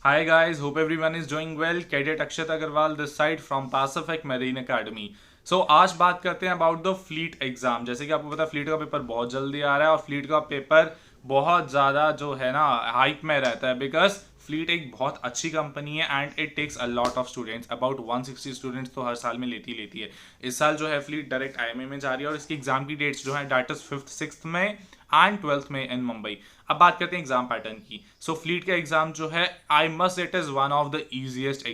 Hi guys, hope everyone is doing well. Cadet Akshat Agarwal this side from Pacific Marine Academy. So आज बात करते हैं about the fleet exam. जैसे कि आपको पता है फ्लीट का पेपर बहुत जल्दी आ रहा है और फ्लीट का पेपर बहुत ज़्यादा जो है ना हाइप में रहता है बिकॉज फ्लीट एक बहुत अच्छी कंपनी है and it takes a lot of students. About 160 students तो हर साल में लेती है। इस साल जो है फ्लीट डायरेक्ट आईएमए में जा रही है और इसकी एग्जाम की डेट्स जो है डेट इज 5th 6th में एंड 12th में इन मुंबई। अब बात करते हैं एग्जाम पैटर्न की। सो फ्लीट का एग्जाम जो है I must it is one of the easiest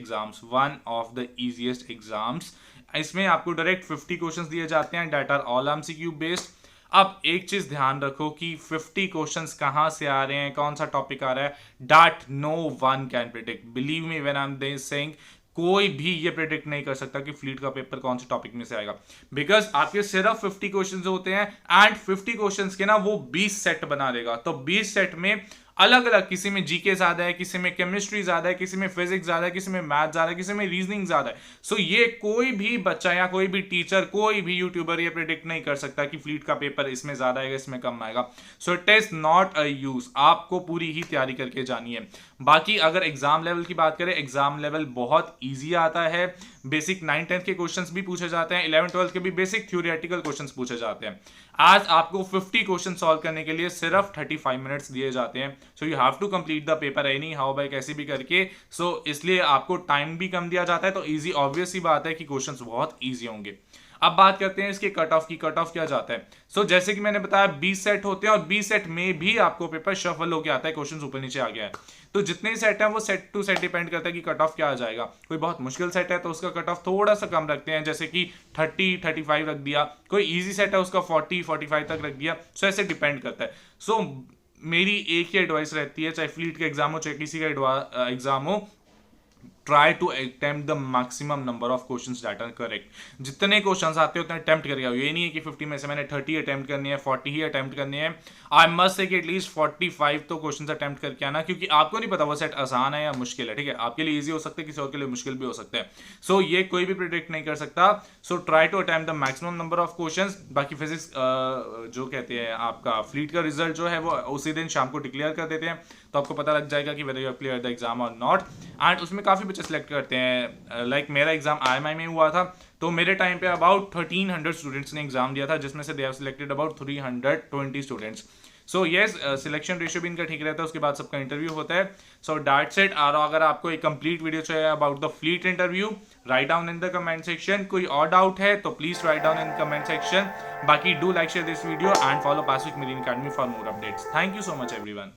exams. इसमें आपको डायरेक्ट 50 क्वेश्चंस दिए जाते हैं that are all MCQ based. अब एक चीज ध्यान रखो कि 50 क्वेश्चंस कहां से आ रहे हैं, कौन सा टॉपिक आ रहा है, that no one can predict. Believe me when I am saying कोई भी ये प्रिडिक्ट नहीं कर सकता कि फ्लीट का पेपर कौन से टॉपिक में से आएगा बिकॉज आपके सिर्फ 50 क्वेश्चंस होते हैं एंड 50 क्वेश्चंस के ना वो 20 सेट बना देगा। तो 20 सेट में अलग अलग, किसी में जीके ज्यादा है, किसी में केमिस्ट्री ज्यादा है, किसी में फिजिक्स ज्यादा है, किसी में मैथ ज्यादा है, किसी में रीजनिंग ज्यादा है। सो ये कोई भी बच्चा या कोई भी टीचर, कोई भी यूट्यूबर ये प्रिडिक्ट नहीं कर सकता कि फ्लीट का पेपर इसमें ज्यादा आएगा, इसमें कम आएगा। So it is not a use, आपको पूरी ही तैयारी करके जानी है। बाकी अगर एग्जाम लेवल की बात करें, एग्जाम लेवल बहुत ईजी आता है। बेसिक 9 10 के क्वेश्चंस भी पूछे जाते हैं, 11 12 के भी बेसिक थ्योरेटिकल क्वेश्चंस पूछे जाते हैं। आज आपको 50 क्वेश्चन सॉल्व करने के लिए सिर्फ 35 मिनट्स दिए जाते हैं। So you have to complete the paper anyhow by कैसे भी करके। सो इसलिए आपको टाइम भी कम दिया जाता है। तो इजी ऑब्वियस ही बात है कि क्वेश्चंस बहुत ईजी होंगे। अब बात करते हैं इसके कट ऑफ की। कट ऑफ क्या जाता है? जैसे कि मैंने बताया 20 सेट होते हैं और 20 सेट में भी आपको पेपर शफल होकर आता है, क्वेश्चन ऊपर नीचे आ गया है। तो जितने सेट हैं वो सेट टू सेट डिपेंड करता है कि कट ऑफ क्या आ जाएगा। कोई बहुत मुश्किल सेट है तो उसका कट ऑफ थोड़ा सा कम रखते हैं, जैसे कि 30 35 रख दिया। कोई इजी सेट है उसका 40 45 तक रख दिया। सो ऐसे डिपेंड करता है। मेरी एक ही एडवाइस रहती है, चाहे फ्लीट का एग्जाम हो चाहे किसी का एग्जाम हो, try to attempt the maximum number of questions that are correct. जितने क्वेश्चंस आते हैं उतने अटेम्प्ट करके आओ। ये नहीं है कि 50 में से मैंने 30 अटेम्प्ट करनी है, 40 ही अटेम्प्ट करनी है। आई मस्ट से कि एटलीस्ट 45 तो क्वेश्चंस अटेम्प्ट करके आना, क्योंकि आपको नहीं पता वो सेट आसान है या मुश्किल है। ठीक है, आपके लिए ईजी हो सकता है, किसी और के लिए मुश्किल भी हो सकता है। ये कोई भी प्रिडिक्ट नहीं कर सकता। Try to attempt the maximum number of questions. बाकी फिजिक्स जो कहते हैं आपका फ्लीट का रिजल्ट जो है वो उसी दिन शाम को डिक्लेयर कर देते हैं, तो आपको पता लग जाएगा कि whether you have clear the exam और नॉट। एंड उसमें काफी बच्चे सेलेक्ट करते हैं। लाइक मेरा एग्जाम आईएमआई में हुआ था, तो मेरे टाइम पे अबाउट 1300 स्टूडेंट्स ने एग्जाम दिया था, जिसमें से they have selected about 320 students. Yes, selection ratio भी इनका ठीक रहता है। उसके बाद सबका इंटरव्यू होता है। That's it. और अगर आपको एक कंप्लीट वीडियो चाहिए about the fleet interview, write down in the comment section. कोई और डाउट है तो please write down in comment section. बाकी do like share this video and follow Pacific Marine Academy for more updates. Thank you so much everyone.